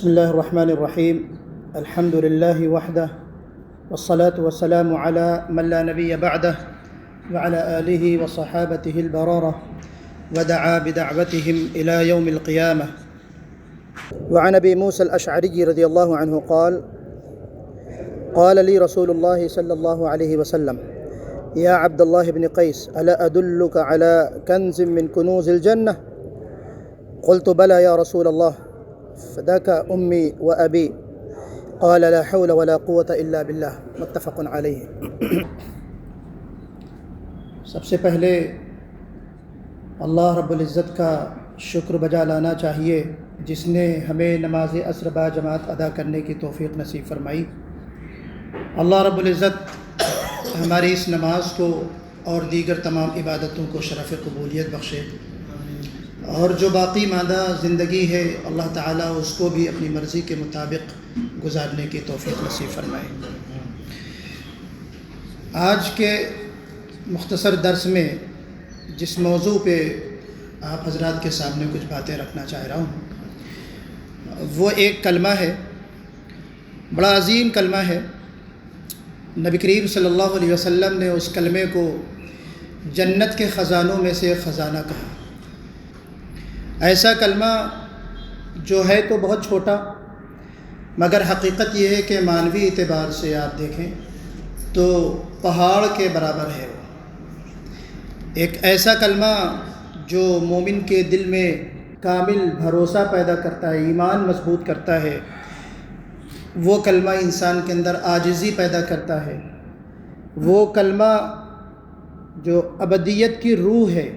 بسم الله الرحمن الرحيم. الحمد لله وحده والصلاة والسلام على من لا نبي بعده وعلى آله وصحابته البررة ودعا بدعوتهم إلى يوم القيامة. وعن أبي موسى الأشعري رضي الله عنه قال لي رسول الله صلى الله عليه وسلم: يا عبد الله بن قيس، ألا أدلك على كنز من كنوز الجنة؟ قلت بلى يا رسول الله، فداك أمي وأبي. قال لا حول ولا قوة إلا بالله. متفق علیہ. سب سے پہلے اللہ رب العزت کا شکر بجا لانا چاہیے جس نے ہمیں نماز عصر با جماعت ادا کرنے کی توفیق نصیب فرمائی. اللہ رب العزت ہماری اس نماز کو اور دیگر تمام عبادتوں کو شرف قبولیت بخشے، اور جو باقی ماندہ زندگی ہے اللہ تعالیٰ اس کو بھی اپنی مرضی کے مطابق گزارنے کی توفیق نصیب فرمائے. آج کے مختصر درس میں جس موضوع پہ آپ حضرات کے سامنے کچھ باتیں رکھنا چاہ رہا ہوں وہ ایک کلمہ ہے، بڑا عظیم کلمہ ہے. نبی کریم صلی اللہ علیہ وسلم نے اس کلمے کو جنت کے خزانوں میں سے ایک خزانہ کہا. ایسا کلمہ جو ہے تو بہت چھوٹا، مگر حقیقت یہ ہے کہ معنوی اعتبار سے آپ دیکھیں تو پہاڑ کے برابر ہے. ایک ایسا کلمہ جو مومن کے دل میں کامل بھروسہ پیدا کرتا ہے، ایمان مضبوط کرتا ہے. وہ کلمہ انسان کے اندر عاجزی پیدا کرتا ہے. وہ کلمہ جو ابدیت کی روح ہے.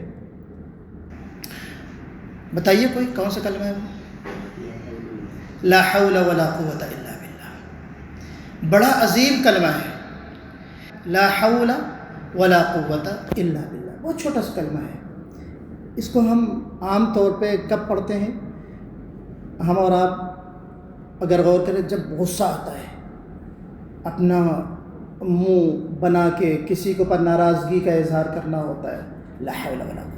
بتائیے کوئی کون سا کلمہ ہے وہ؟ لا حول ولا قوة الا باللہ. بڑا عظیم کلمہ ہے لا حول ولا قوة الا باللہ. بہت چھوٹا سا کلمہ ہے. اس کو ہم عام طور پہ کب پڑھتے ہیں؟ ہم اور آپ اگر غور کریں جب غصہ آتا ہے، اپنا منہ بنا کے کسی کے اوپر ناراضگی کا اظہار کرنا ہوتا ہے، لا حول ولا قوة.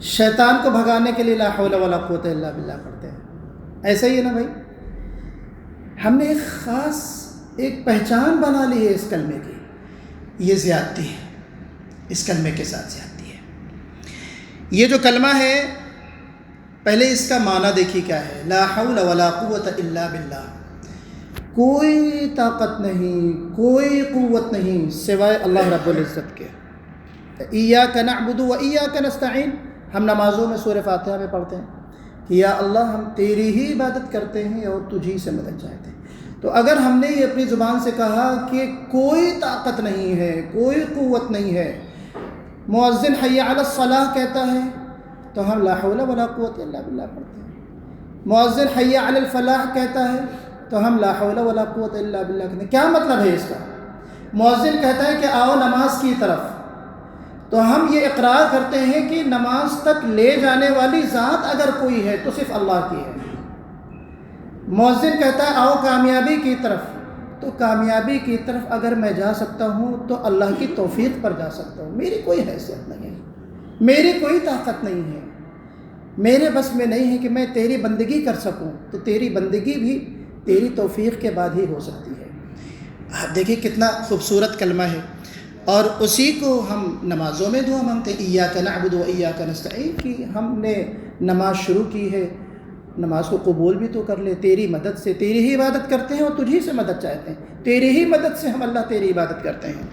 شیطان کو بھگانے کے لیے لا حول ولا قوت الا باللہ پڑھتے ہیں. ایسا ہی ہے نا بھائی؟ ہم نے ایک خاص ایک پہچان بنا لی ہے اس کلمے کی. یہ زیادتی ہے، اس کلمے کے ساتھ زیادتی ہے. یہ جو کلمہ ہے پہلے اس کا معنی دیکھیے کیا ہے. لا حول ولا قوت الا باللہ. کوئی طاقت نہیں، کوئی قوت نہیں سوائے اللہ رب العزت کے. ایاک نعبد و ایاک نستعین. ہم نمازوں میں سورہ فاتحہ میں پڑھتے ہیں کہ یا اللہ ہم تیری ہی عبادت کرتے ہیں اور تجھی سے مدد چاہتے ہیں. تو اگر ہم نے یہ اپنی زبان سے کہا کہ کوئی طاقت نہیں ہے، کوئی قوت نہیں ہے، مؤذن حی علی الصلاۃ کہتا ہے تو ہم لا حول ولا قوت الا باللہ پڑھتے ہیں. مؤذن حی علی الفلاح کہتا ہے تو ہم لا حول ولا قوت الا باللہ کہتے ہیں. کیا مطلب ہے اس کا؟ مؤذن کہتا ہے کہ آؤ نماز کی طرف، تو ہم یہ اقرار کرتے ہیں کہ نماز تک لے جانے والی ذات اگر کوئی ہے تو صرف اللہ کی ہے. مؤذن کہتا ہے آؤ کامیابی کی طرف، تو کامیابی کی طرف اگر میں جا سکتا ہوں تو اللہ کی توفیق پر جا سکتا ہوں. میری کوئی حیثیت نہیں ہے، میری کوئی طاقت نہیں ہے، میرے بس میں نہیں ہے کہ میں تیری بندگی کر سکوں. تو تیری بندگی بھی تیری توفیق کے بعد ہی ہو سکتی ہے. آپ دیکھیں کتنا خوبصورت کلمہ ہے، اور اسی کو ہم نمازوں میں دعا مانگتے ہیں. ایاک نعبد و ایاک نستعین کی ہم نے نماز شروع کی ہے، نماز کو قبول بھی تو کر لے. تیری مدد سے، تیری ہی عبادت کرتے ہیں اور تجھی سے مدد چاہتے ہیں. تیری ہی مدد سے ہم اللہ تیری عبادت کرتے ہیں.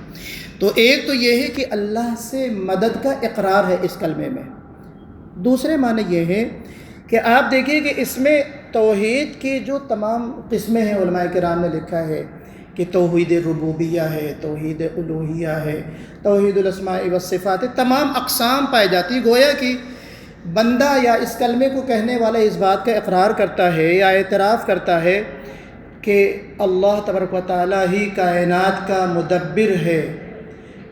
تو ایک تو یہ ہے کہ اللہ سے مدد کا اقرار ہے اس کلمے میں. دوسرے معنی یہ ہے کہ آپ دیکھیے کہ اس میں توحید کی جو تمام قسمیں ہیں علماء کرام نے لکھا ہے کہ توحید ربوبیہ ہے، توحید الوہیہ ہے، توحید الاسماء والصفات ہے. تمام اقسام پائی جاتی. گویا کہ بندہ یا اس کلمے کو کہنے والا اس بات کا اقرار کرتا ہے یا اعتراف کرتا ہے کہ اللہ تبارک و تعالیٰ ہی کائنات کا مدبر ہے،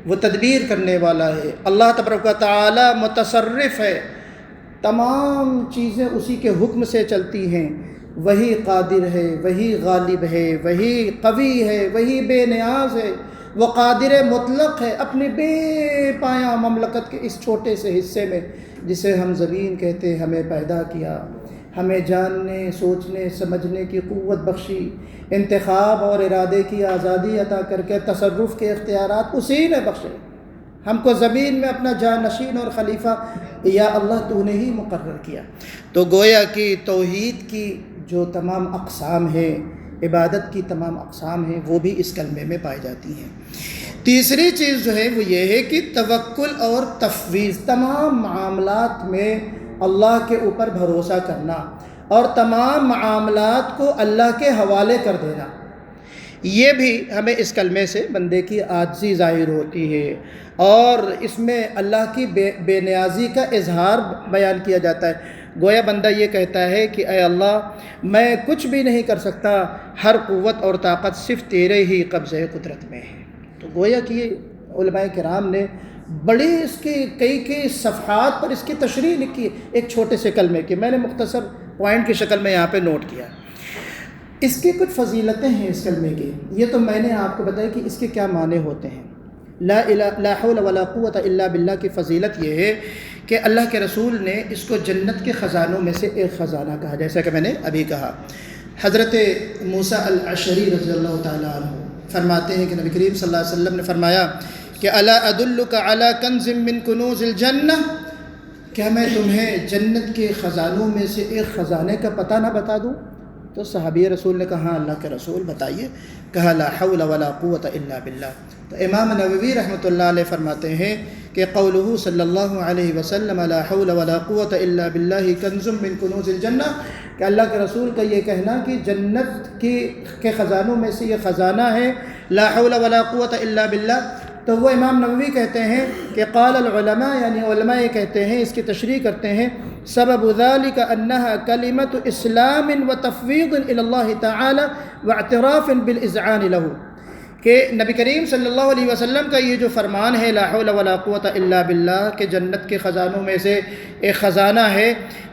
وہ تدبیر کرنے والا ہے. اللہ تبارک و تعالیٰ متصرف ہے، تمام چیزیں اسی کے حکم سے چلتی ہیں. وہی قادر ہے، وہی غالب ہے، وہی قوی ہے، وہی بے نیاز ہے. وہ قادر مطلق ہے اپنے بے پایہ مملکت کے اس چھوٹے سے حصے میں جسے ہم زمین کہتے ہیں ہمیں پیدا کیا، ہمیں جاننے، سوچنے، سمجھنے کی قوت بخشی، انتخاب اور ارادے کی آزادی عطا کر کے تصرف کے اختیارات اسی نے بخشے، ہم کو زمین میں اپنا جانشین اور خلیفہ یا اللہ تو نے ہی مقرر کیا۔ تو گویا کہ توحید کی جو تمام اقسام ہیں، عبادت کی تمام اقسام ہیں، وہ بھی اس کلمے میں پائی جاتی ہیں۔ تیسری چیز جو ہے وہ یہ ہے کہ توکل اور تفویض، تمام معاملات میں اللہ کے اوپر بھروسہ کرنا اور تمام معاملات کو اللہ کے حوالے کر دینا، یہ بھی ہمیں اس کلمے سے بندے کی عاجزی ظاہر ہوتی ہے، اور اس میں اللہ کی بے نیازی کا اظہار بیان کیا جاتا ہے۔ گویا بندہ یہ کہتا ہے کہ اے اللہ، میں کچھ بھی نہیں کر سکتا، ہر قوت اور طاقت صرف تیرے ہی قبضۂ قدرت میں ہے۔ تو گویا کہ یہ علماء کرام نے بڑی اس کی کئی صفحات پر اس کی تشریح لکھی ہے ایک چھوٹے سے کلمے کی، میں نے مختصر پوائنٹ کی شکل میں یہاں پہ نوٹ کیا۔ اس کی کچھ فضیلتیں ہیں اس کلمے کی، یہ تو میں نے آپ کو بتایا کہ اس کے کیا معنی ہوتے ہیں۔ لا حول ولا قوت الا باللہ کی فضیلت یہ ہے کہ اللہ کے رسول نے اس کو جنت کے خزانوں میں سے ایک خزانہ کہا، جیسا کہ میں نے ابھی کہا۔ حضرت موسیٰ الاشعری رضی اللہ تعالیٰ عنہ فرماتے ہیں کہ نبی کریم صلی اللہ علیہ وسلم نے فرمایا کہ الا ادلک علی کنز من کنوز الجنہ، کیا میں تمہیں جنت کے خزانوں میں سے ایک خزانے کا پتہ نہ بتا دوں؟ تو صحابی رسول نے کہا ہاں اللہ کے رسول بتائیے۔ کہا لا حول ولا قوت الا باللہ۔ تو امام نووی رحمۃ اللہ علیہ فرماتے ہیں کہ قولہ صلی اللہ علیہ وسلم لا حول ولا قوت الا باللہ کنز من کنوز الجنہ، کہ اللہ کے رسول کا یہ کہنا کہ جنت کے خزانوں میں سے یہ خزانہ ہے لا حول ولا قوت الا باللہ، تو وہ امام نووی کہتے ہیں کہ قال العلماء، یعنی علماء یہ کہتے ہیں، اس کی تشریح کرتے ہیں، سبب ذلك انها کلمۃ اسلام و تفویض الی اللہ تعالی واعتراف بالاذعان له، کہ نبی کریم صلی اللہ علیہ وسلم کا یہ جو فرمان ہے لا حول ولا قوت الا باللہ کہ جنت کے خزانوں میں سے ایک خزانہ ہے،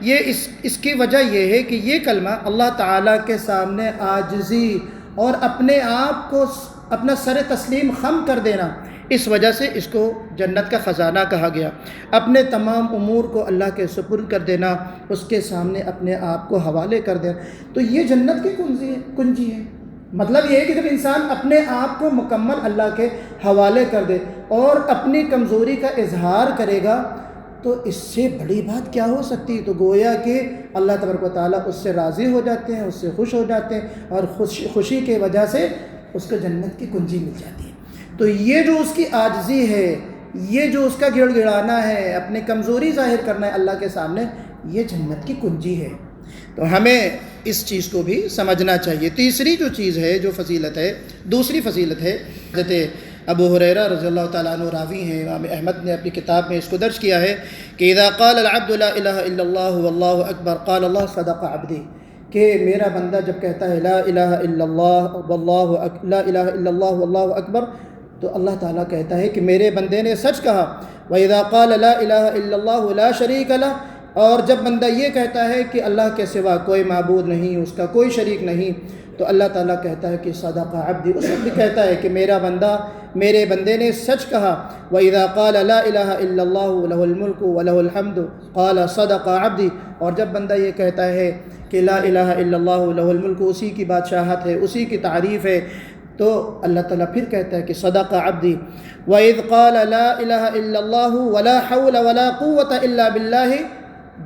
یہ اس کی وجہ یہ ہے کہ یہ کلمہ اللہ تعالیٰ کے سامنے عاجزی اور اپنے آپ کو اپنا سر تسلیم خم کر دینا، اس وجہ سے اس کو جنت کا خزانہ کہا گیا۔ اپنے تمام امور کو اللہ کے سپرد کر دینا، اس کے سامنے اپنے آپ کو حوالے کر دینا، تو یہ جنت کی کنجی ہے۔ مطلب یہ ہے کہ جب انسان اپنے آپ کو مکمل اللہ کے حوالے کر دے اور اپنی کمزوری کا اظہار کرے گا، تو اس سے بڑی بات کیا ہو سکتی ہے؟ تو گویا کہ اللہ تبارک و تعالیٰ اس سے راضی ہو جاتے ہیں، اس سے خوش ہو جاتے ہیں، اور خوشی کی وجہ سے اس کو جنت کی کنجی مل جاتی ہے۔ تو یہ جو اس کی عاجزی ہے، یہ جو اس کا گڑ گڑانا ہے، اپنی کمزوری ظاہر کرنا ہے اللہ کے سامنے، یہ جنت کی کنجی ہے۔ تو ہمیں اس چیز کو بھی سمجھنا چاہیے۔ تیسری جو چیز ہے، جو فضیلت ہے، دوسری فضیلت ہے، حضرت ابو ہریرہ رضی اللہ تعالیٰ عنہ راوی ہیں، امام احمد نے اپنی کتاب میں اس کو درج کیا ہے کہ اذا قال العبد لا الہ الا اللہ واللہ اکبر قال اللہ صدق عبدی، کہ میرا بندہ جب کہتا ہے لا الہ الا اللہ واللہ اکبر، تو اللہ تعالیٰ کہتا ہے کہ میرے بندے نے سچ کہا۔ وَإِذَا قَالَ لَا إِلَهَ إِلَّا اللَّهُ لَا شَرِيكَ لَهُ، اور جب بندہ یہ کہتا ہے کہ اللہ کے سوا کوئی معبود نہیں، اس کا کوئی شریک نہیں، تو اللہ تعالیٰ کہتا ہے کہ صدق عبدی، اس وقت بھی کہتا ہے کہ میرے بندے نے سچ کہا۔ وَإِذَا قَالَ لَا إِلَهَ إِلَّا اللَّهُ لَهُ الْمُلْكُ وَلَهُ الْحَمْدُ قَالَ صَدَقَ عَبْدِي، اور جب بندہ یہ کہتا ہے کہ لا الہ الا اللہ لہ الملک، اسی کی بادشاہت ہے، اسی کی تعریف ہے، تو اللہ تعالیٰ پھر کہتا ہے کہ صدق عبدی۔ وَإِذْ قَالَ لَا إِلَهَ إِلَّا اللَّهُ وَلَا حَوْلَ وَلَا قُوَّةَ إِلَّا بِاللَّهِ،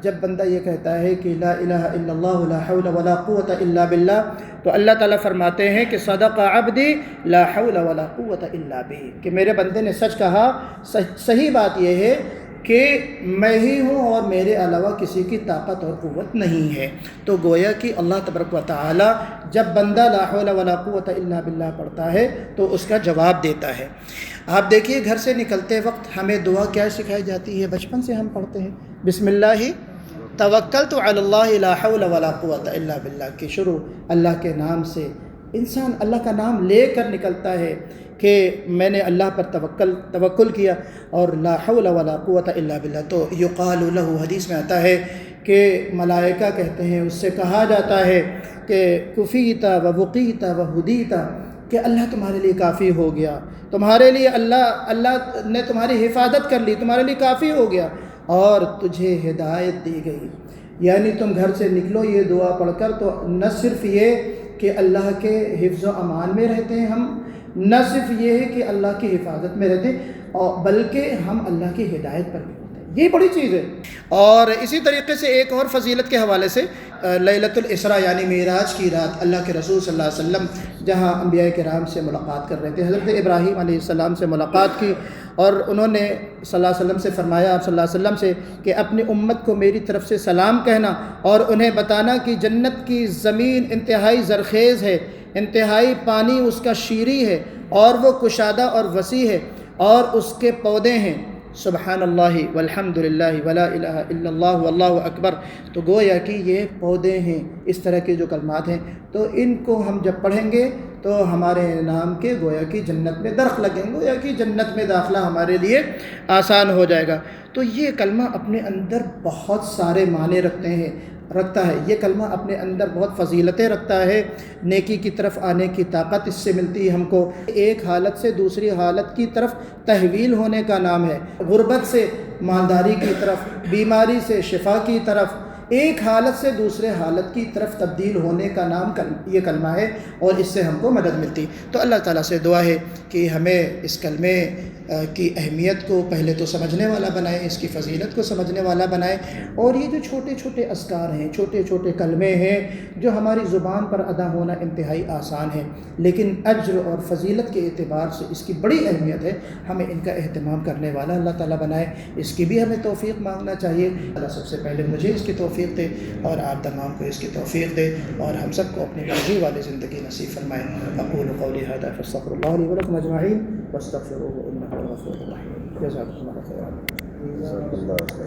جب بندہ یہ کہتا ہے کہ لا الہ الا اللہ لا حول ولا قوت الا باللہ، تو اللہ تعالیٰ فرماتے ہیں کہ صدق عبدی لا حول ولا قوت الا بہ، کہ میرے بندے نے سچ کہا۔ صحیح بات یہ ہے کہ میں ہی ہوں اور میرے علاوہ کسی کی طاقت اور قوت نہیں ہے۔ تو گویا کہ اللہ تبارک و تعالی جب بندہ لا حول ولا قوت الا باللہ پڑھتا ہے تو اس کا جواب دیتا ہے۔ آپ دیکھیے گھر سے نکلتے وقت ہمیں دعا کیا سکھائی جاتی ہے، بچپن سے ہم پڑھتے ہیں بسم اللہ توکلت علی اللہ لا حول ولا قوت الا باللہ، کہ شروع اللہ کے نام سے، انسان اللہ کا نام لے کر نکلتا ہے کہ میں نے اللہ پر توکل کیا، اور لا حول ولا قوت الا باللہ۔ تو یقال لہ، حدیث میں آتا ہے کہ ملائکہ کہتے ہیں، اس سے کہا جاتا ہے کہ کفیت و وقیت و ہدیت، کہ اللہ تمہارے لیے کافی ہو گیا، تمہارے لیے اللہ نے تمہاری حفاظت کر لی، تمہارے لیے کافی ہو گیا، اور تجھے ہدایت دی گئی۔ یعنی تم گھر سے نکلو یہ دعا پڑھ کر تو نہ صرف یہ کہ اللہ کے حفظ و امان میں رہتے ہیں ہم، نہ صرف یہ ہے کہ اللہ کی حفاظت میں رہتے ہیں، اور بلکہ ہم اللہ کی ہدایت پر بھی ہوتے ہیں۔ یہ بڑی چیز ہے۔ اور اسی طریقے سے ایک اور فضیلت کے حوالے سے لیلۃ الاسراء یعنی معراج کی رات اللہ کے رسول صلی اللہ علیہ وسلم جہاں انبیاء کرام سے ملاقات کر رہے تھے، حضرت ابراہیم علیہ السلام سے ملاقات کی، اور انہوں نے صلی اللہ علیہ وسلم سے فرمایا، آپ صلی اللہ علیہ وسلم سے، کہ اپنی امت کو میری طرف سے سلام کہنا اور انہیں بتانا کہ جنت کی زمین انتہائی زرخیز ہے، انتہائی پانی اس کا شیریں ہے، اور وہ کشادہ اور وسیع ہے، اور اس کے پودے ہیں سبحان اللہ والحمد للہ ولا الہ الا اللہ واللہ اکبر۔ تو گویا کہ یہ پودے ہیں، اس طرح کے جو کلمات ہیں، تو ان کو ہم جب پڑھیں گے تو ہمارے نام کے گویا کہ جنت میں درخت لگیں گے، گویا کہ جنت میں داخلہ ہمارے لیے آسان ہو جائے گا۔ تو یہ کلمہ اپنے اندر بہت سارے معنی رکھتا ہے، یہ کلمہ اپنے اندر بہت فضیلتیں رکھتا ہے، نیکی کی طرف آنے کی طاقت اس سے ملتی ہے ہم کو، ایک حالت سے دوسری حالت کی طرف تحویل ہونے کا نام ہے، غربت سے مالداری کی طرف، بیماری سے شفا کی طرف، ایک حالت سے دوسرے حالت کی طرف تبدیل ہونے کا نام یہ کلمہ ہے، اور اس سے ہم کو مدد ملتی۔ تو اللہ تعالیٰ سے دعا ہے کہ ہمیں اس کلمے کی اہمیت کو پہلے تو سمجھنے والا بنائے، اس کی فضیلت کو سمجھنے والا بنائے، اور یہ جو چھوٹے چھوٹے اذکار ہیں، چھوٹے چھوٹے کلمے ہیں جو ہماری زبان پر ادا ہونا انتہائی آسان ہے، لیکن اجر اور فضیلت کے اعتبار سے اس کی بڑی اہمیت ہے، ہمیں ان کا اہتمام کرنے والا اللہ تعالیٰ بنائے، اس کی بھی ہمیں توفیق مانگنا چاہیے۔ اللہ سب سے پہلے مجھے اس کی توفیق دے، اور آپ تمام کو اس کی توفیق دے، اور ہم سب کو اپنی مرضی والی زندگی نصیب فرمائے۔ اقول قولی ھذا فاستغفر اللہ لی ولکم اجمعین واستغفروہ انہ هو الغفور الرحیم۔ جزاکم اللہ خیرا۔